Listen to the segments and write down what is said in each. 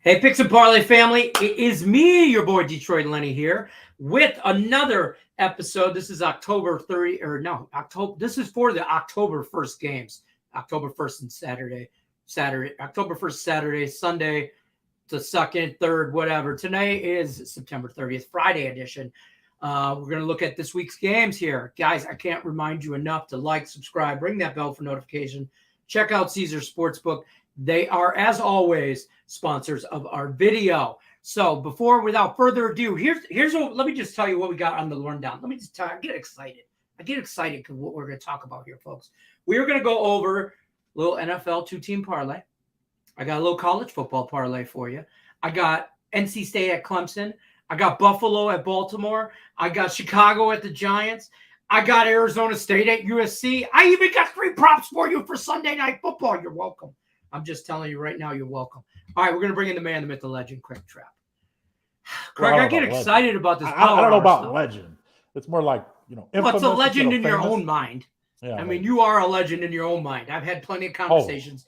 Hey, Picks and Parlay family, it is me, your boy Detroit Lenny here with another episode. This is October 30, or no, October. This is for the October 1st games, October 1st and October 1st, Saturday, Sunday, the 2nd, 3rd, whatever. Tonight is September 30th, Friday edition. We're going to look at this week's games here. Guys, I can't remind you enough to like, subscribe, ring that bell for notification. Check out Caesar Sportsbook. They are, as always, sponsors of our video. So without further ado, here's what, let me just tell you what we got on the rundown. Let me just tell you, I get excited because what we're going to talk about here, folks. We're going to go over a little NFL two-team parlay. I got a little college football parlay for you. I got NC State at Clemson. I got Buffalo at Baltimore. I got Chicago at the Giants. I got Arizona State at USC. I even got 3 props for you for Sunday Night Football. You're welcome. I'm just telling you right now, you're welcome. All right, we're going to bring in the man, the myth, the legend, Craig Trapp. Craig, I get excited about this. I don't know about legend. It's more like, infamous, it's a legend in your own mind. Yeah, I mean, you are a legend in your own mind. I've had plenty of conversations.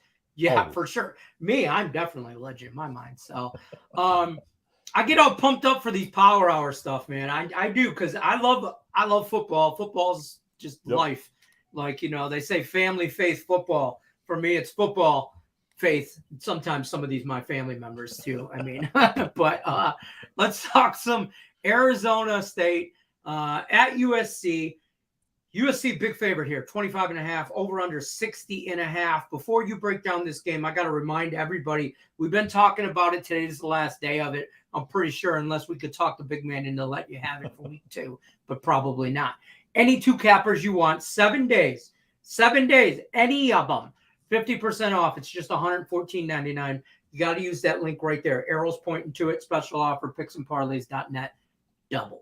For sure. Me, I'm definitely a legend in my mind. So I get all pumped up for these power hour stuff, man. I do, because I love football. Football's just life. Like, they say family, faith, football. For me, it's football, faith. Sometimes some of these my family members too. I mean, but let's talk some Arizona State at USC. USC big favorite here, 25.5, over under 60.5. Before you break down this game, I got to remind everybody, we've been talking about it. Today is the last day of it. I'm pretty sure, unless we could talk the big man into let you have it for week 2, but probably not. Any 2 cappers you want, 7 days, any of them. 50% off. It's just $114.99. You got to use that link right there. Arrows pointing to it. Special offer, picksandparlays.net. /double.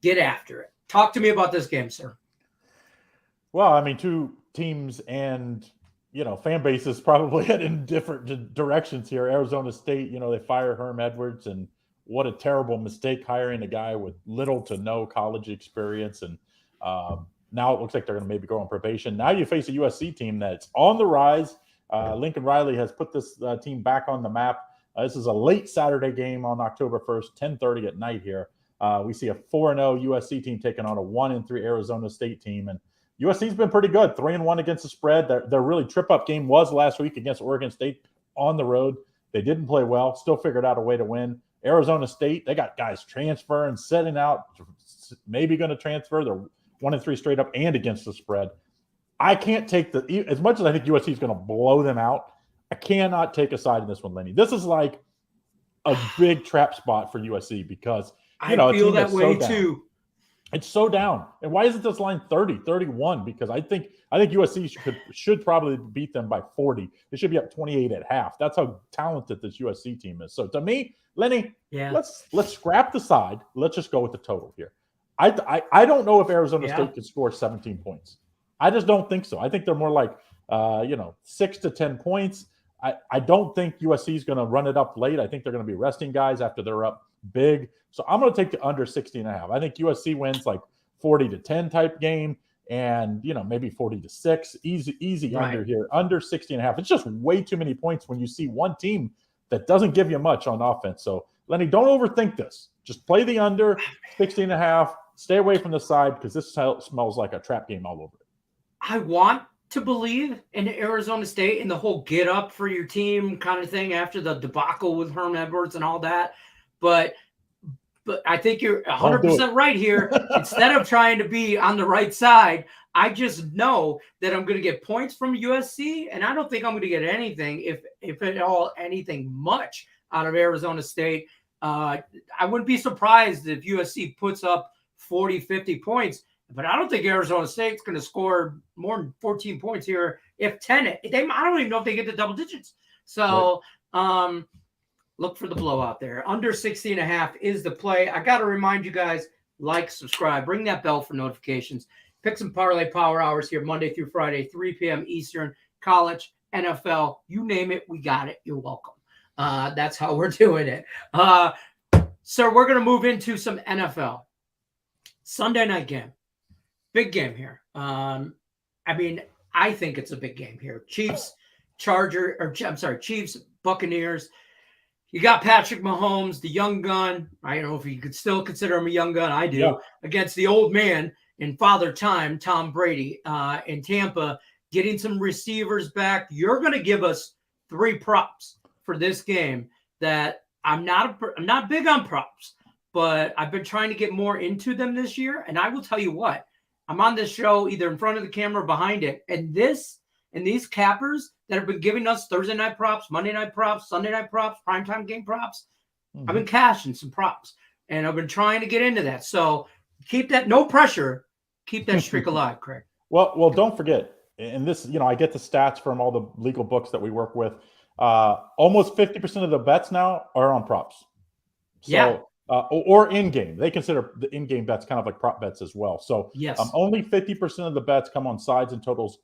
Get after it. Talk to me about this game, sir. Well, I mean, 2 teams and, fan bases probably head in different directions here. Arizona State, they fire Herm Edwards, and what a terrible mistake hiring a guy with little to no college experience. And, now it looks like they're going to maybe go on probation. Now you face a USC team that's on the rise. Lincoln Riley has put this team back on the map. This is a late Saturday game on October 1st, 10:30 at night here. We see a 4-0 USC team taking on a 1-3 Arizona State team. And USC's been pretty good, 3-1 against the spread. Their really trip-up game was last week against Oregon State on the road. They didn't play well, still figured out a way to win. Arizona State, they got guys transferring, setting out, maybe going to transfer. They're 1-3 straight up and against the spread. I can't take as much as I think USC is going to blow them out, I cannot take a side in this one, Lenny. This is like a big trap spot for USC because, I feel that way too. It's so down. And why isn't this line 30, 31? Because I think USC should probably beat them by 40. They should be up 28 at half. That's how talented this USC team is. So to me, Lenny, let's scrap the side. Let's just go with the total here. I don't know if Arizona State could score 17 points. I just don't think so. I think they're more like 6 to 10 points. I don't think USC is going to run it up late. I think they're going to be resting guys after they're up big. So I'm going to take the under 60.5. I think USC wins like 40-10 type game, and maybe 40-6. Easy under here, under 60.5. It's just way too many points when you see one team that doesn't give you much on offense. So Lenny, don't overthink this. Just play the under 60.5. Stay away from the side because this smells like a trap game all over it. I want to believe in Arizona State and the whole get up for your team kind of thing after the debacle with Herm Edwards and all that. But I think you're 100% right here. Instead of trying to be on the right side, I just know that I'm going to get points from USC, and I don't think I'm going to get anything, if at all, anything much out of Arizona State. I wouldn't be surprised if USC puts up 40, 50 points, but I don't think Arizona State's going to score more than 14 points here. If 10, I don't even know if they get to double digits. So look for the blowout there. Under 60.5 is the play. I got to remind you guys, like, subscribe, ring that bell for notifications. Pick some parlay power hours here Monday through Friday, 3 p.m. Eastern, college, NFL, you name it, we got it. You're welcome. That's how we're doing it. So we're going to move into some NFL. Sunday night game. Big game here. I think it's a big game here. Chiefs Chiefs, Buccaneers. You got Patrick Mahomes, the young gun. I don't know if you could still consider him a young gun. I do. Yeah. Against the old man in Father Time, Tom Brady, in Tampa, getting some receivers back. You're going to give us 3 props for this game that I'm not big on props, but I've been trying to get more into them this year. And I will tell you what, I'm on this show either in front of the camera or behind it. And these cappers that have been giving us Thursday night props, Monday night props, Sunday night props, primetime game props, I've been cashing some props. And I've been trying to get into that. So keep that, no pressure, keep that streak alive, Craig. Well, don't forget, and this, I get the stats from all the legal books that we work with. Almost 50% of the bets now are on props. So, or in-game. They consider the in-game bets kind of like prop bets as well. So yes, only 50% of the bets come on sides and totals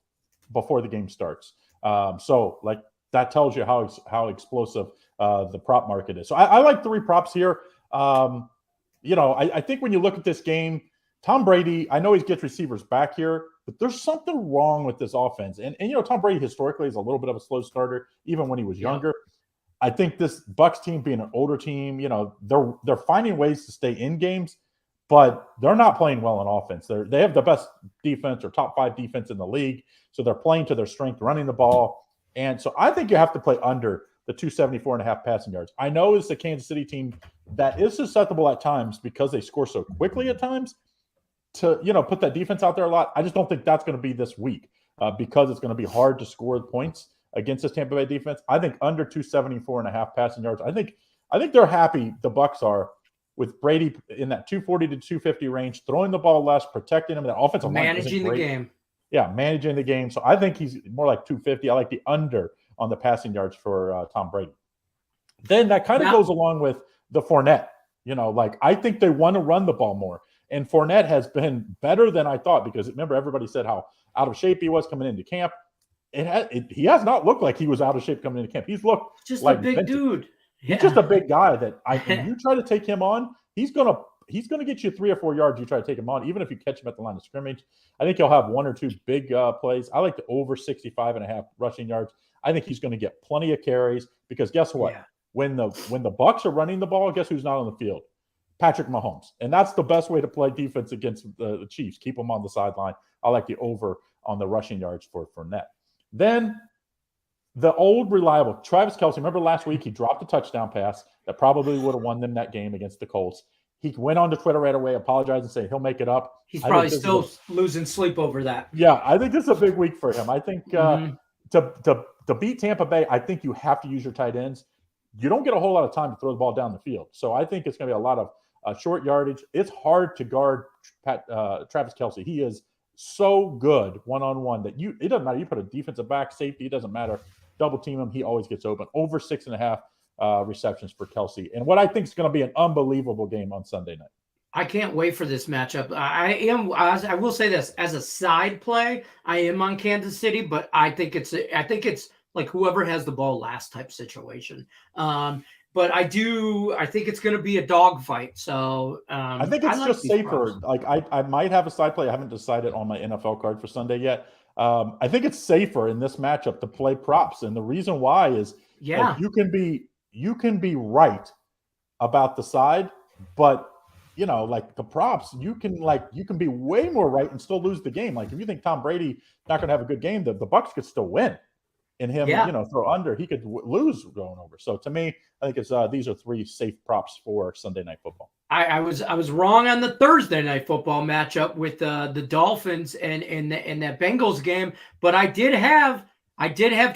before the game starts. So like that tells you how explosive the prop market is. So I like 3 props here. I think when you look at this game, Tom Brady, I know he gets receivers back here, but there's something wrong with this offense. And Tom Brady historically is a little bit of a slow starter, even when he was younger. I think this Bucs team being an older team, they're finding ways to stay in games, but they're not playing well on offense. They have the best defense or top 5 defense in the league, so they're playing to their strength, running the ball. And so I think you have to play under the 274.5 passing yards. I know it's the Kansas City team that is susceptible at times because they score so quickly at times to, put that defense out there a lot. I just don't think that's going to be this week because it's going to be hard to score points against this Tampa Bay defense. I think under 274.5 passing yards. I think they're happy, the Bucs are, with Brady in that 240 to 250 range, throwing the ball less, protecting him. That offensive line managing the game. Yeah, managing the game. So I think he's more like 250. I like the under on the passing yards for Tom Brady. Then that kind of goes along with the Fournette. I think they want to run the ball more. And Fournette has been better than I thought because remember, everybody said how out of shape he was coming into camp. He has not looked like he was out of shape coming into camp. He's looked just like a big dude. Yeah. He's just a big guy that you try to take him on, he's gonna get you 3 or 4 yards. You try to take him on, even if you catch him at the line of scrimmage. I think he'll have 1 or 2 big plays. I like the over 65.5 rushing yards. I think he's going to get plenty of carries because guess what? Yeah. When the Bucs are running the ball, guess who's not on the field? Patrick Mahomes. And that's the best way to play defense against the Chiefs. Keep them on the sideline. I like the over on the rushing yards for Fournette. Then the old reliable Travis Kelce. Remember last week he dropped a touchdown pass that probably would have won them that game against the Colts. He went on to Twitter right away, apologized, and said he'll make it up. He's probably still losing sleep over that. Yeah, I think this is a big week for him. I think to beat Tampa Bay, I think you have to use your tight ends. You don't get a whole lot of time to throw the ball down the field. So I think it's going to be a lot of short yardage. It's hard to guard Travis Kelce. He is so good one-on-one that it doesn't matter. You put a defensive back, safety, it doesn't matter. Double team him, he always gets open. Over 6.5 receptions for Kelce. And what I think is going to be an unbelievable game on Sunday night. I can't wait for this matchup. I will say this as a side play. I am on Kansas City, but I think it's like whoever has the ball last type situation. But I think it's going to be a dogfight. So I think it's just safer. Like I might have a side play. I haven't decided on my NFL card for Sunday yet. I think it's safer in this matchup to play props, and the reason why is like, you can be right about the side, but like the props, you can be way more right and still lose the game. Like if you think Tom Brady not going to have a good game, the Bucs could still win. And him, throw under, he could lose going over. So to me, I think it's these are 3 safe props for Sunday Night Football. I was wrong on the Thursday Night Football matchup with the Dolphins and that Bengals game, but I did have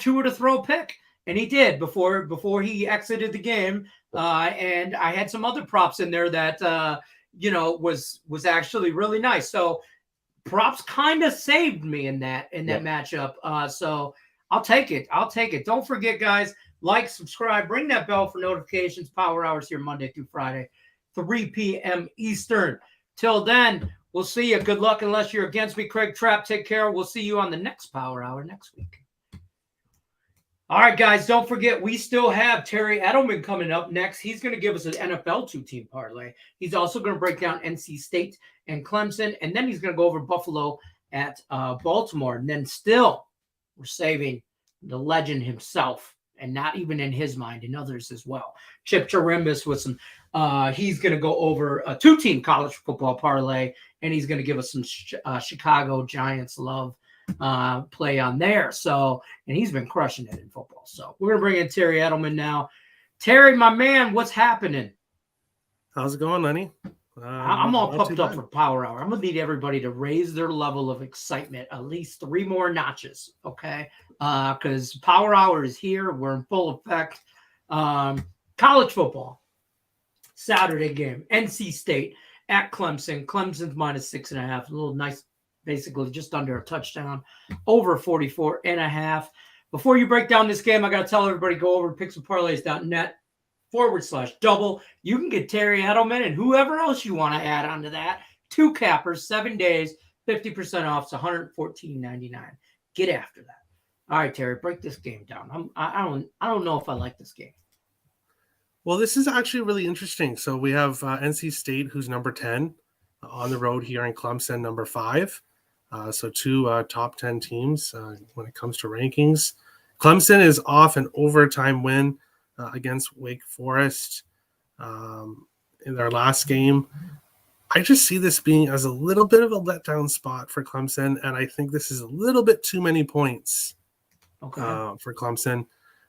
Tua to throw a pick, and he did before he exited the game. And I had some other props in there that was actually really nice. So props kind of saved me in that matchup. So I'll take it. Don't forget, guys, like, subscribe, ring that bell for notifications. Power Hours here Monday through Friday, 3 p.m. Eastern. Till then, we'll see you. Good luck unless you're against me. Craig Trapp, take care. We'll see you on the next Power Hour next week. All right, guys, don't forget, we still have Terry Edelman coming up next. He's going to give us an NFL 2-team parlay. He's also going to break down NC State and Clemson, and then he's going to go over Buffalo at Baltimore. And then still, we're saving the legend himself, and not even in his mind, in others as well. Chip Chirimbus with some, he's going to go over a 2-team college football parlay, and he's going to give us some Chicago Giants love play on there. So, and he's been crushing it in football. So we're going to bring in Terry Edelman now. Terry, my man, what's happening? How's it going, Lenny? I'm all pumped up for Power Hour. I'm going to need everybody to raise their level of excitement at least 3 more notches, okay? Because Power Hour is here. We're in full effect. College football, Saturday game, NC State at Clemson. Clemson's minus 6.5. A little nice, basically just under a touchdown, over 44.5. Before you break down this game, I got to tell everybody, go over to picksandparlays.net/double. You can get Terry Edelman and whoever else you want to add onto that. 2 cappers, 7 days, 50% off. It's $114.99. Get after that. All right, Terry, break this game down. I don't know if I like this game. Well, this is actually really interesting. So we have NC State, who's number 10, on the road here, in Clemson, number 5. So 2 top 10 teams when it comes to rankings. Clemson is off an overtime win against Wake Forest in their last game. I just see this being as a little bit of a letdown spot for Clemson, and I think this is a little bit too many points for Clemson.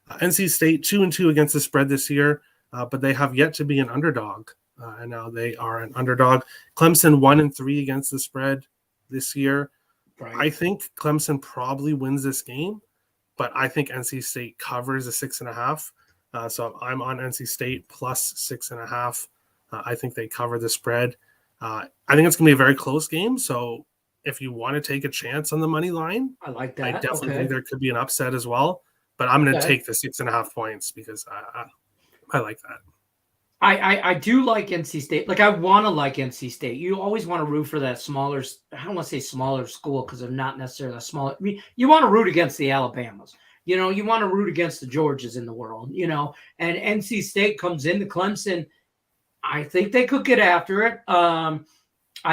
NC State 2-2 against the spread this year, but they have yet to be an underdog, and now they are an underdog. Clemson 1-3 against the spread this year. Right. I think Clemson probably wins this game, but I think NC State covers the 6.5. So I'm on NC State plus 6.5. I think they cover the spread. I think it's going to be a very close game. So if you want to take a chance on the money line, I like that. I definitely think there could be an upset as well. But I'm going to take the 6.5 points because I like that. I do like NC State. Like, I want to like NC State. You always want to root for that smaller, I don't want to say smaller school because they're not necessarily a smaller. I mean, you want to root against the Alabamas. You know, you want to root against the Georgias in the world, you know, and NC State comes into Clemson. I think they could get after it. I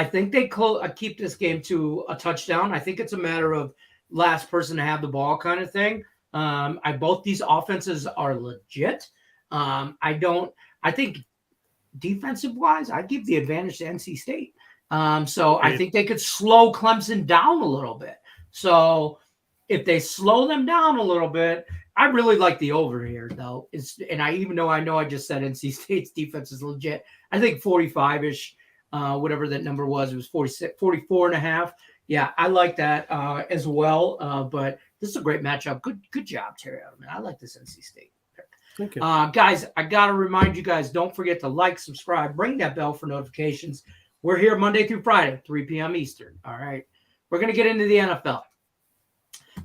think they keep this game to a touchdown. I think it's a matter of last person to have the ball kind of thing. Both these offenses are legit. I think defensive wise, I give the advantage to NC State. So I think they could slow Clemson down a little bit. So if they slow them down a little bit, I really like the over here, though. Even though I know I just said NC State's defense is legit, I think 45-ish, whatever that number was, it was 44.5. Yeah, I like that as well. But this is a great matchup. Good job, Terry Edelman. I like this NC State. Thank you. Guys, I got to remind you guys, don't forget to like, subscribe, ring that bell for notifications. We're here Monday through Friday, 3 p.m. Eastern. All right. We're going to get into the NFL.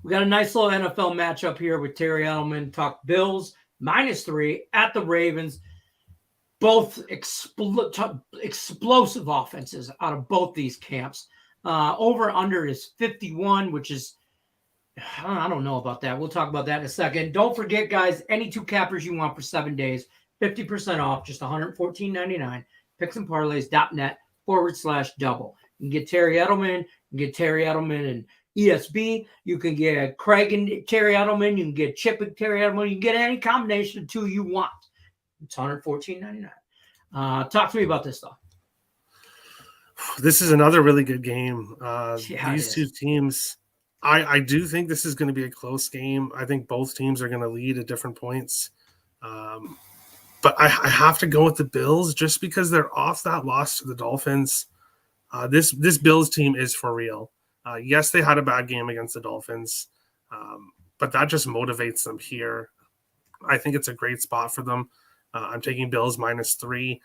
We got a nice little NFL matchup here with Terry Edelman. Talk Bills -3 at the Ravens. Both explosive offenses out of both these camps. Over under is 51, which is, I don't know about that. We'll talk about that in a second. Don't forget, guys, any 2 cappers you want for 7 days, 50% off, just $114.99. picksandparlays.net/double. You can get Terry Edelman. You can get Terry Edelman and ESB. You can get Craig and Terry Edelman. You can get Chip and Terry Edelman. You can get any combination of 2 you want. It's $114.99. Talk to me about this, though. This is another really good game. These 2 teams, I do think this is going to be a close game. I think both teams are going to lead at different points. But I have to go with the Bills just because they're off that loss to the Dolphins. This Bills team is for real. Yes, they had a bad game against the Dolphins, but that just motivates them here. I think it's a great spot for them. I'm taking Bills -3.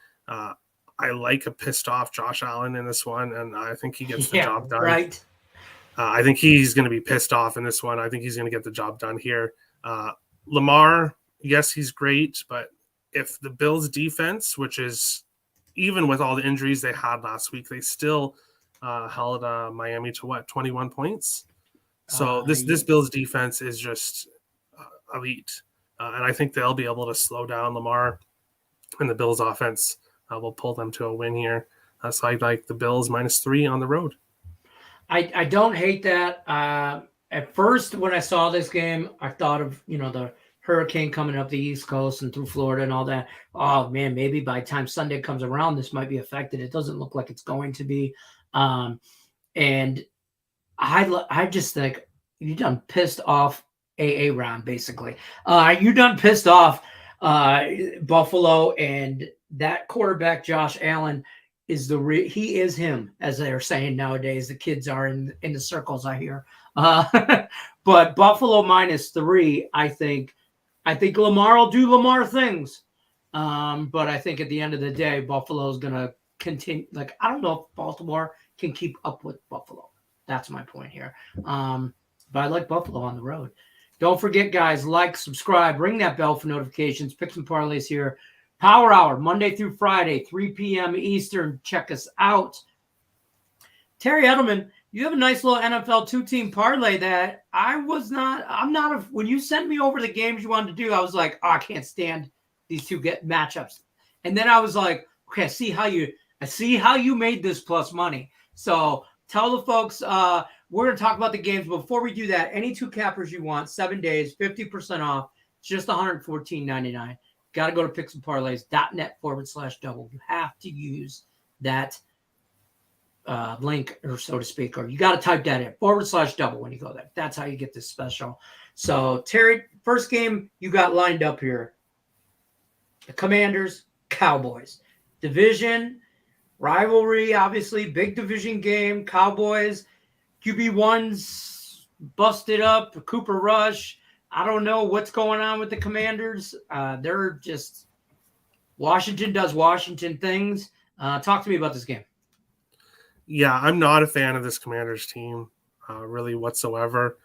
I like a pissed off Josh Allen in this one, and I think he gets the job done. Right. I think he's going to be pissed off in this one. I think he's going to get the job done here. Lamar, yes, he's great, but if the Bills defense, which is even with all the injuries they had last week, they still held Miami to 21 points. So this Bills defense is just elite. And I think they'll be able to slow down Lamar, and the Bills offense will pull them to a win here. So I like the Bills -3 on the road. I don't hate that. At first, when I saw this game, I thought of, the hurricane coming up the East Coast and through Florida and all that. Oh, man, maybe by the time Sunday comes around, this might be affected. It doesn't look like it's going to be. And I just think you done pissed off AA round, basically. You done pissed off Buffalo, and that quarterback, Josh Allen, is he is him, as they're saying nowadays. The kids are in the circles, I hear. But Buffalo -3, I think Lamar will do Lamar things. But I think at the end of the day, Buffalo's going to continue. Like, I don't know if Baltimore can keep up with Buffalo. That's my point here. But I like Buffalo on the road. Don't forget, guys, like, subscribe, ring that bell for notifications. Pick some parlays here. Power Hour, Monday through Friday, 3 p.m. Eastern. Check us out. Terry Edelman, you have a nice little NFL two-team parlay that when you sent me over the games you wanted to do, I was like, I can't stand these two matchups. And then I was like, okay, I see how you made this plus money. So tell the folks, we're going to talk about the games. But before we do that, any two cappers you want, 7 days, 50% off, just $114.99. Got to go to picksandparlays.net/double. You have to use that link, or so to speak, or you got to type that in /double when you go there. That's how you get this special. So, Terry, first game you got lined up here: the Commanders, Cowboys, division rivalry, obviously big division game. Cowboys, QB1's busted up. Cooper Rush. I don't know what's going on with the Commanders. They're just Washington does Washington things. Talk to me about this game. Yeah, I'm not a fan of this Commanders team, really whatsoever.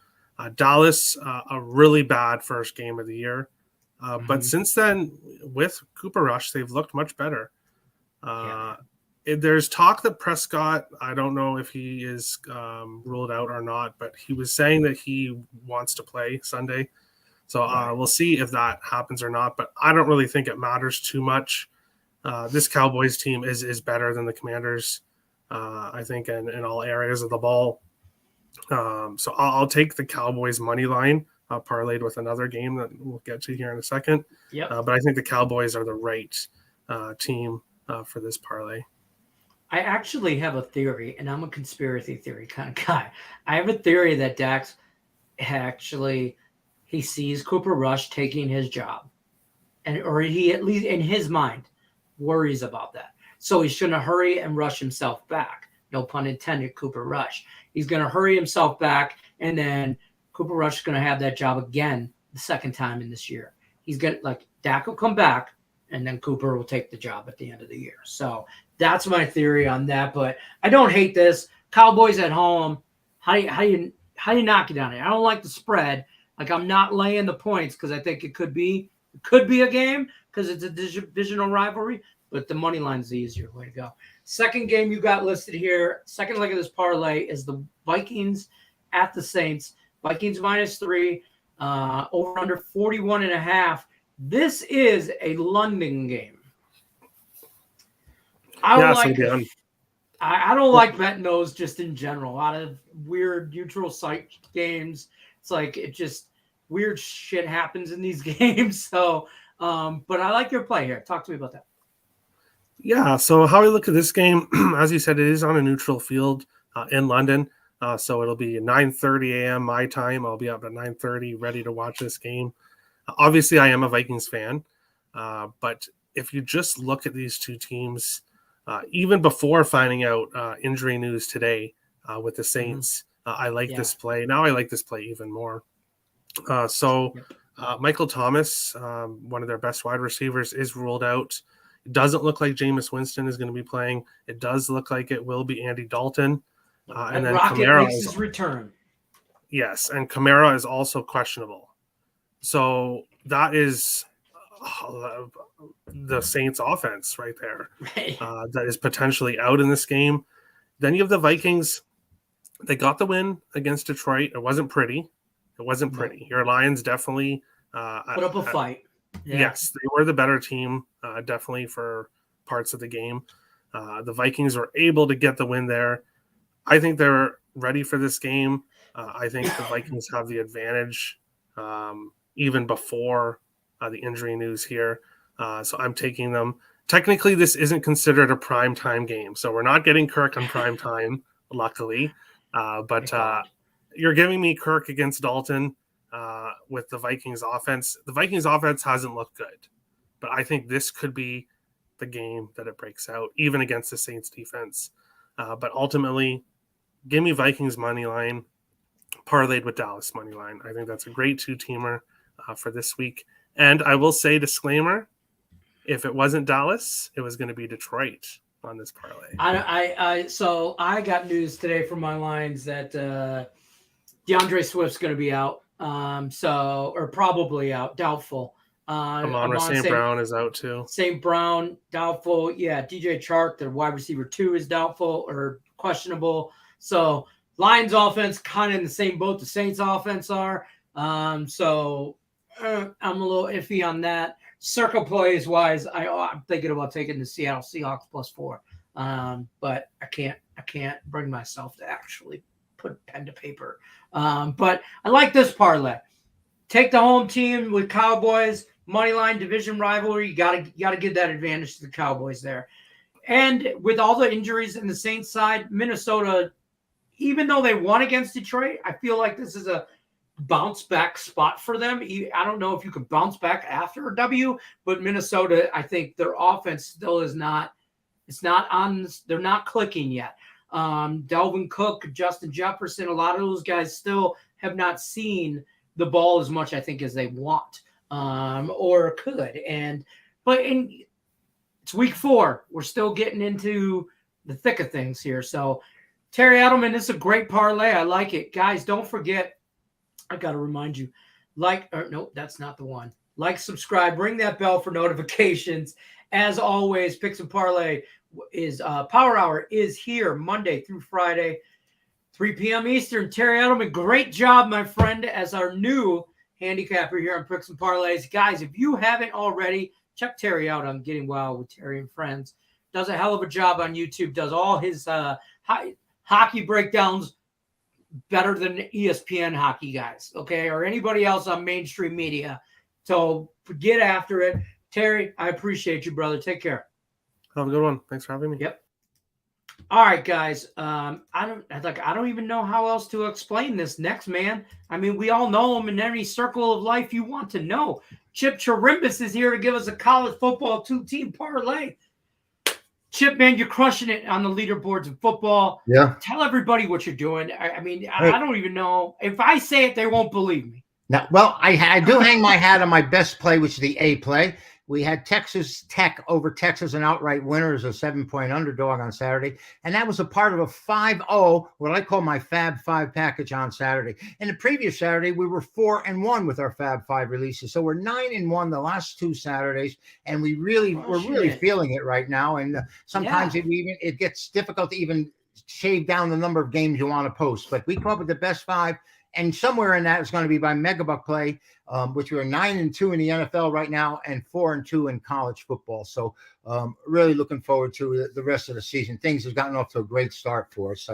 Dallas, a really bad first game of the year. But since then, with Cooper Rush, they've looked much better. There's talk that Prescott, I don't know if he is ruled out or not, but he was saying that he wants to play Sunday. So we'll see if that happens or not. But I don't really think it matters too much. This Cowboys team is better than the Commanders, I think, in all areas of the ball. So I'll take the Cowboys money line, parlayed with another game that we'll get to here in a second. Yep. But I think the Cowboys are the right team for this parlay. I actually have a theory, and I'm a conspiracy theory kind of guy. I have a theory that Dax he sees Cooper Rush taking his job, or he, at least in his mind, worries about that. So he's going to hurry and rush himself back. No pun intended, Cooper Rush. He's going to hurry himself back, and then Cooper Rush is going to have that job again the second time in this year. He's going to, Dak will come back, and then Cooper will take the job at the end of the year. So that's my theory on that. But I don't hate this. Cowboys at home. How you knock it down here? I don't like the spread. I'm not laying the points because I think it could be a game because it's a divisional rivalry. But the money line's the easier way to go. Second game you got listed here, second leg of this parlay, is the Vikings at the Saints. Vikings -3, over under 41.5. This is a London game. I don't like betting those just in general. A lot of weird neutral site games. It's it just weird shit happens in these games. So, but I like your play here. Talk to me about that. Yeah, so how I look at this game, as you said, it is on a neutral field in London. So it'll be 9:30 a.m. my time. I'll be up at 9:30 ready to watch this game. Obviously, I am a Vikings fan. But if you just look at these two teams, even before finding out injury news today with the Saints, I like this play. Now I like this play even more. Michael Thomas, one of their best wide receivers, is ruled out. It doesn't look like Jameis Winston is going to be playing. It does look like it will be Andy Dalton. And then Rocket Kamara makes his return. Yes, and Kamara is also questionable. So that is the Saints offense right there. That is potentially out in this game. Then you have the Vikings. They got the win against Detroit. It wasn't pretty. Your Lions definitely put up a fight. Yeah. Yes, they were the better team, definitely for parts of the game. The Vikings were able to get the win there. I think they're ready for this game. I think the Vikings have the advantage even before the injury news here. So I'm taking them. Technically, this isn't considered a prime time game, so we're not getting Kirk on prime time, luckily. But you're giving me Kirk against Dalton with the Vikings offense. The Vikings offense hasn't looked good, but I think this could be the game that it breaks out, even against the Saints defense. But ultimately, give me Vikings money line parlayed with Dallas money line. I think that's a great two-teamer for this week. And I will say, disclaimer, if it wasn't Dallas, it was going to be Detroit on this parlay. So I got news today from my lines that DeAndre Swift's going to be out. Or probably out, doubtful. Amon St. Brown is out too. St. Brown, doubtful. Yeah, DJ Chark, the wide receiver 2, is doubtful or questionable. So Lions offense kind of in the same boat the Saints offense are. So I'm a little iffy on that. Circle plays wise, I'm thinking about taking the Seattle Seahawks +4. But I can't bring myself to actually put pen to paper. But I like this parlay. Take the home team with Cowboys, moneyline division rivalry. You gotta give that advantage to the Cowboys there. And with all the injuries in the Saints side, Minnesota, even though they won against Detroit, I feel like this is a bounce back spot for them. I don't know if you could bounce back after a W, but Minnesota, I think their offense still is not. It's not on. They're not clicking yet. Dalvin Cook, Justin Jefferson, a lot of those guys still have not seen the ball as much, I think, as they want or could. But it's week 4. We're still getting into the thick of things here. So Terry Edelman, this is a great parlay. I like it. Guys, don't forget, I got to remind you, no, that's not the one. Like, subscribe, ring that bell for notifications. As always, Picks and Parlay is Power Hour is here Monday through Friday, 3 p.m. Eastern. Terry Edelman, great job, my friend, as our new handicapper here on Picks and Parlays. Guys, if you haven't already, check Terry out on Getting Wild with Terry and Friends. Does a hell of a job on YouTube. Does all his hockey breakdowns better than ESPN hockey guys, okay, or anybody else on mainstream media. So get after it. Terry, I appreciate you, brother. Take care. Have a good one. Thanks for having me. Yep. All right, guys. I don't even know how else to explain this next man. I mean, we all know him in every circle of life you want to know. Chip Chirimbus is here to give us a college football 2-team parlay. Chip, man, you're crushing it on the leaderboards in football. Yeah. Tell everybody what you're doing. I mean, I don't even know. If I say it, they won't believe me. Now, well, I do hang my hat on my best play, which is the A play. We had Texas Tech over Texas, an outright winner as a 7-point underdog on Saturday. And that was a part of a 5-0, what I call my Fab 5 package on Saturday. And the previous Saturday, we were 4-1 with our Fab 5 releases. So we're 9-1 the last 2 Saturdays. And we're really feeling it right now. And sometimes it gets difficult to even shave down the number of games you want to post. But we come up with the best 5. And somewhere in that is going to be by Megabuck Play, which we're 9-2 in the NFL right now and 4-2 in college football. So really looking forward to the rest of the season. Things have gotten off to a great start for us.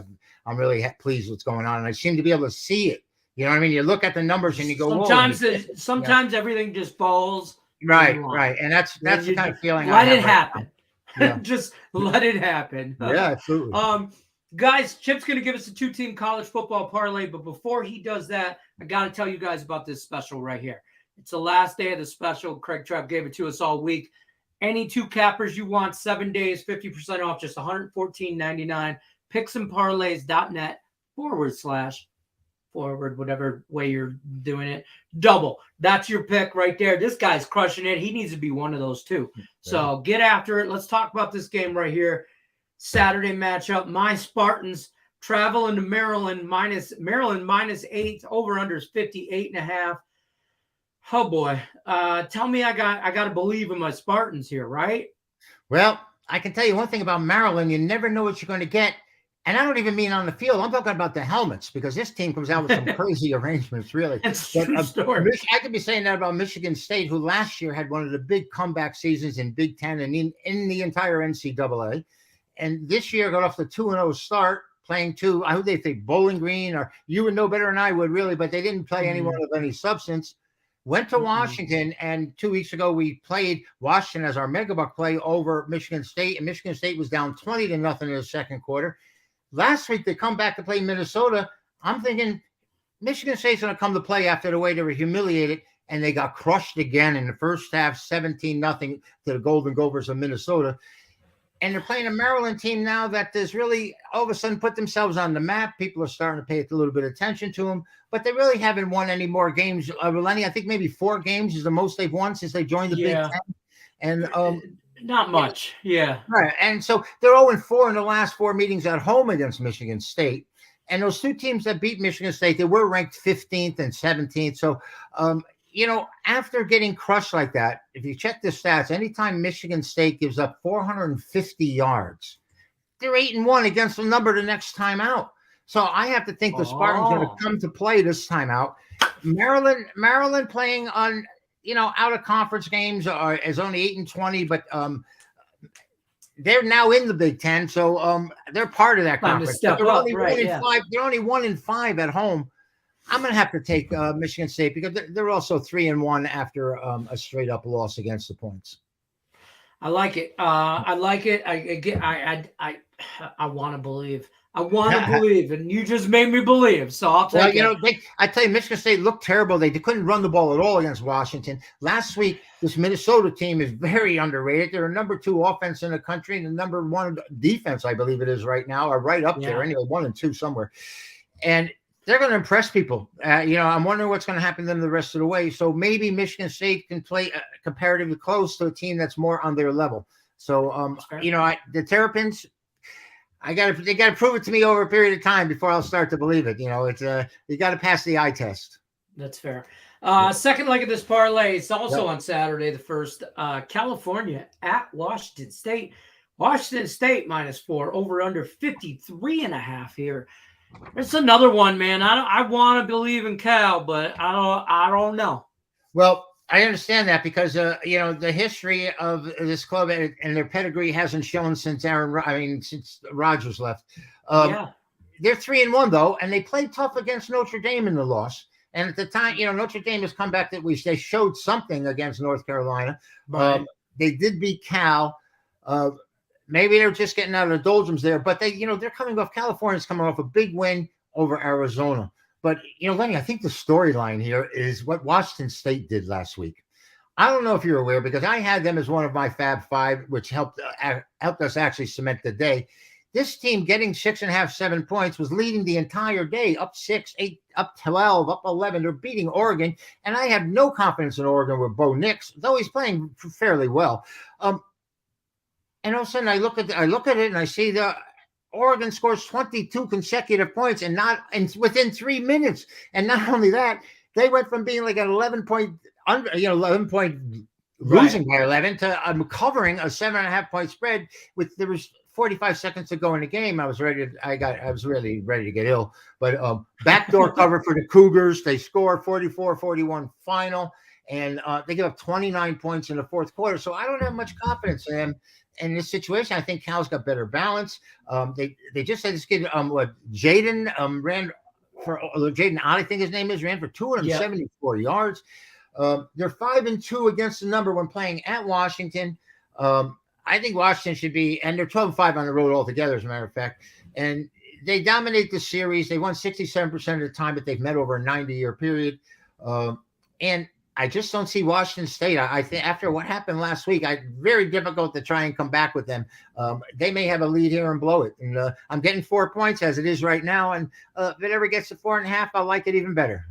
I'm really pleased with what's going on. And I seem to be able to see it. You know what I mean? You look at the numbers and you go, sometimes everything just falls. Right. And that's the kind of feeling I have. Let it happen. Yeah. Just let it happen. Yeah, absolutely. Guys, Chip's going to give us a 2-team college football parlay, but before he does that, I got to tell you guys about this special right here. It's the last day of the special. Craig Trapp gave it to us all week. Any 2 cappers you want, 7 days, 50% off, just $114.99. Picksandparlays.net /forward, whatever way you're doing it. Double. That's your pick right there. This guy's crushing it. He needs to be one of those too. So get after it. Let's talk about this game right here. Saturday matchup. My Spartans travel into Maryland -8. Over under is 58.5. Oh boy. Tell me I got to believe in my Spartans here, right? Well, I can tell you one thing about Maryland. You never know what you're going to get. And I don't even mean on the field. I'm talking about the helmets, because this team comes out with some crazy arrangements, really. It's true story. I could be saying that about Michigan State, who last year had one of the big comeback seasons in Big Ten and in the entire NCAA. And this year got off the 2-0 start, playing two. Who they think Bowling Green, or you would know better than I would, really, but they didn't play anyone of any substance. Went to Washington, and 2 weeks ago we played Washington as our megabuck play over Michigan State, and Michigan State was down 20-0 in the second quarter. Last week they come back to play Minnesota. I'm thinking Michigan State's going to come to play after the way they were humiliated, and they got crushed again in the first half, 17-0 to the Golden Gophers of Minnesota. And they're playing a Maryland team now that is really all of a sudden put themselves on the map. People are starting to pay a little bit of attention to them, but they really haven't won any more games. Lenny, I think maybe 4 games is the most they've won since they joined the Big Ten. And not much. Yeah. Right. And so they're 0-4 in the last 4 meetings at home against Michigan State. And those 2 teams that beat Michigan State, they were ranked 15th and 17th. So, after getting crushed like that, if you check the stats, anytime Michigan State gives up 450 yards, they're 8-1 against the number the next time out. So I have to think the Spartans are going to come to play this time out. Maryland playing on, out of conference games is only 8-20, but they're now in the Big Ten, so they're part of that conference. They're only 1-5 at home. I'm going to have to take Michigan State because they're also 3-1 after a straight up loss against the Points. I like it. I like it. I want to believe. I want to believe, and you just made me believe. So I'll take it. I tell you, Michigan State looked terrible. They couldn't run the ball at all against Washington. Last week, this Minnesota team is very underrated. They're a number 2 offense in the country and the number 1 defense, I believe it is right now, or right up there, anyway, 1 and 2 somewhere. And they're going to impress people. I'm wondering what's going to happen to them the rest of the way. So maybe Michigan State can play comparatively close to a team that's more on their level. So, the Terrapins, they got to prove it to me over a period of time before I'll start to believe it. It's you got to pass the eye test. That's fair. Second leg of this parlay is also on Saturday, the first. California at Washington State. Washington State -4, over under 53.5 here. It's another one, man. I want to believe in Cal, but I don't know. Well, I understand that because the history of this club and their pedigree hasn't shown since since Rodgers left. They're 3-1 though, and they played tough against Notre Dame in the loss. And at the time, Notre Dame has come back that they showed something against North Carolina. Right. They did beat Cal. Maybe they're just getting out of the doldrums there, but they're coming off. California's coming off a big win over Arizona. But Lenny, I think the storyline here is what Washington State did last week. I don't know if you're aware because I had them as one of my Fab 5, which helped us actually cement the day. This team getting 6.5, 7 points was leading the entire day, up 6, 8, up 12, up 11. They're beating Oregon, and I have no confidence in Oregon with Bo Nix, though he's playing fairly well. And all of a sudden, I look at it and I see the Oregon scores 22 consecutive points within 3 minutes. And not only that, they went from being like an 11 point losing by 11 to covering a 7.5 point spread. There was 45 seconds to go in the game. I was really ready to get ill. But backdoor cover for the Cougars. They score 44-41 final, and they give up 29 points in the fourth quarter. So I don't have much confidence in them. In this situation, I think Cal's got better balance. They just had this kid, Jaden ran for Jaden Ott, I think his name is, ran for 274 yards. They're 5-2 against the number when playing at Washington. I think Washington should be, and they're 12-5 on the road altogether, as a matter of fact. And they dominate the series. They won 67% of the time that they've met over a 90-year period. And I just don't see Washington State. I think after what happened last week, very difficult to try and come back with them. They may have a lead here and blow it. And I'm getting 4 points as it is right now. And if it ever gets to 4.5, I'll like it even better.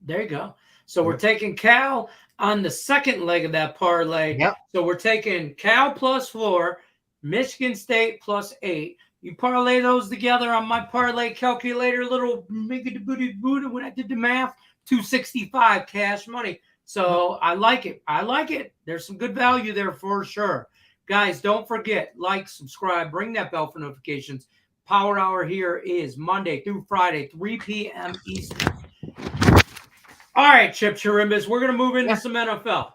There you go. So we're taking Cal on the second leg of that parlay. Yep. So we're taking Cal +4, Michigan State +8. You parlay those together on my parlay calculator, little booty when I did the math, 265 cash money. So I like it. There's some good value there for sure. Guys, don't forget, like, subscribe, ring that bell for notifications. Power Hour here is Monday through Friday, 3 p.m. Eastern. All right, Chip Chirimbas, we're going to move into some NFL.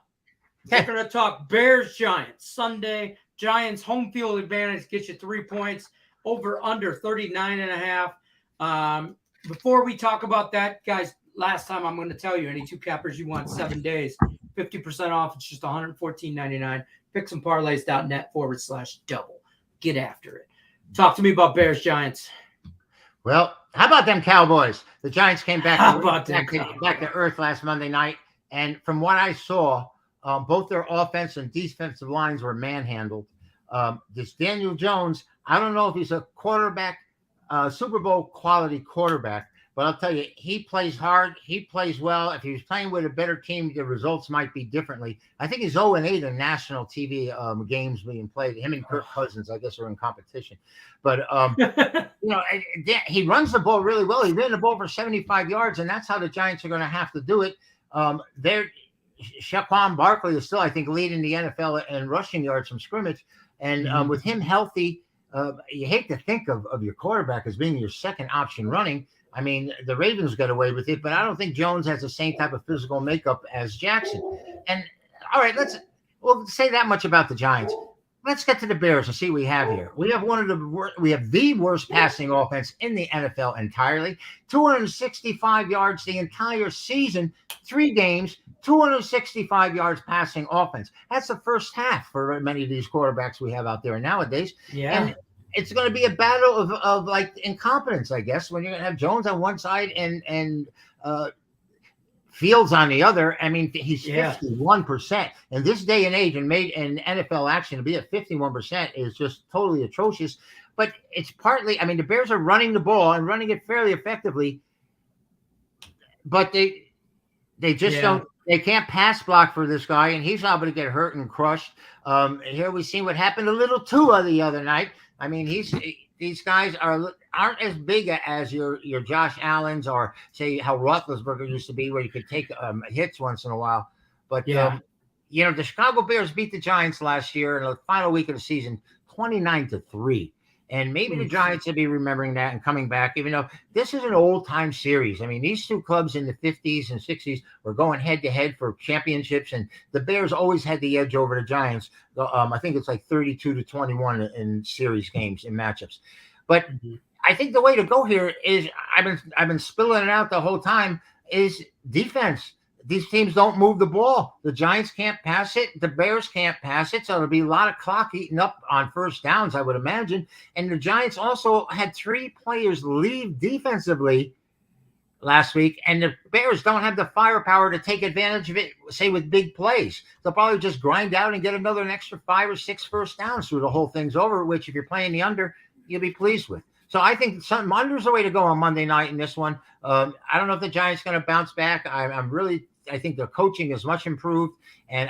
We're going to talk Bears-Giants. Sunday, Giants home field advantage gets you 3 points. over under 39.5. Before we talk about that, guys, last time I'm going to tell you, any two cappers you want 7 days, 50% off. It's just $114.99. Picksandparlays.net/double. Get after it. Talk to me about Bears Giants. Well, how about them Cowboys? The Giants came back to earth last Monday night, and from what I saw, both their offense and defensive lines were manhandled. This Daniel Jones, I don't know if he's a quarterback, Super Bowl quality quarterback, but I'll tell you, he plays hard. He plays well. If he was playing with a better team, the results might be differently. I think he's 0-8 in national TV games being played. Him and Kirk Cousins, I guess, are in competition. But, he runs the ball really well. He ran the ball for 75 yards, and that's how the Giants are going to have to do it. Saquon Barkley is still, I think, leading the NFL in rushing yards from scrimmage. And with him healthy, you hate to think of your quarterback as being your second option running. I mean, the Ravens got away with it, but I don't think Jones has the same type of physical makeup as Jackson. And all right, we'll say that much about the Giants. Let's get to the Bears and see what we have here. We have the worst passing offense in the NFL entirely. 265 yards the entire season, 3 games, 265 yards passing offense. That's the first half for many of these quarterbacks we have out there nowadays. Yeah. And it's going to be a battle of like incompetence, I guess, when you're going to have Jones on one side and Fields on the other. I mean, he's 51%. In this day and age, and made in NFL action, to be at 51% is just totally atrocious. But it's partly, I mean, the Bears are running the ball and running it fairly effectively, but they just don't. They can't pass block for this guy, and he's liable to get hurt and crushed. Here we see what happened to Little Tua the other night. I mean, these guys aren't as big as your Josh Allens, or say how Roethlisberger used to be, where you could take hits once in a while. But the Chicago Bears beat the Giants last year in the final week of the season, 29-3. And maybe the Giants will be remembering that and coming back, even though this is an old-time series. I mean, these two clubs in the 50s and 60s were going head-to-head for championships, and the Bears always had the edge over the Giants. I think it's like 32-21 in series games, in matchups. But I think the way to go here is, I've been spilling it out the whole time, is defense. These teams don't move the ball. The Giants can't pass it. The Bears can't pass it. So there'll be a lot of clock eaten up on first downs, I would imagine. And the Giants also had 3 players leave defensively last week. And the Bears don't have the firepower to take advantage of it, say, with big plays. They'll probably just grind out and get an extra 5 or 6 first downs through the whole thing's over, which if you're playing the under, you'll be pleased with. So I think under's the way to go on Monday night in this one. I don't know if the Giants going to bounce back. I think their coaching is much improved, and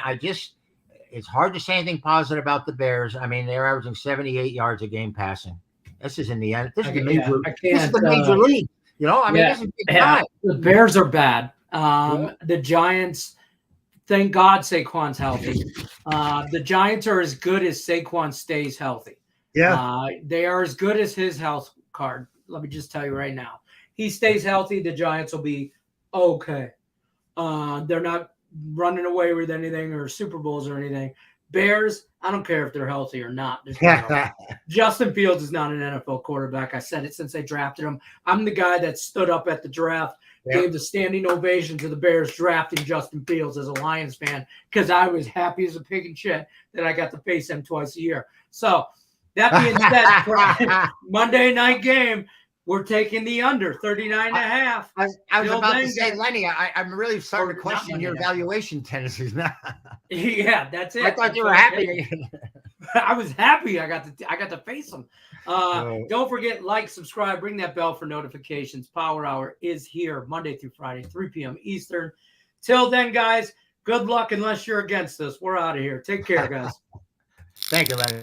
it's hard to say anything positive about the Bears. I mean, they're averaging 78 yards a game passing. This is in the end. This is the major league. You know, I mean, this is big time. The Bears are bad. The Giants, thank God Saquon's healthy. The Giants are as good as Saquon stays healthy. Yeah. They are as good as his health card. Let me just tell you right now. He stays healthy, the Giants will be okay. They're not running away with anything or Super Bowls or anything. Bears, I don't care if they're healthy or not. Justin Fields is not an NFL quarterback. I said it since they drafted him. I'm the guy that stood up at the draft, gave the standing ovation to the Bears drafting Justin Fields as a Lions fan, because I was happy as a pig in shit that I got to face him twice a year. So that being said, Monday night game, we're taking the under 39.5. I was about to say, Lenny, I'm really starting to question your valuation tendencies now. Yeah, that's it. I thought you were happy. I was happy. I got to face them. Don't forget, like, subscribe, ring that bell for notifications. Power Hour is here Monday through Friday, 3 p.m. Eastern. Till then, guys, good luck unless you're against us. We're out of here. Take care, guys. Thank you, Lenny.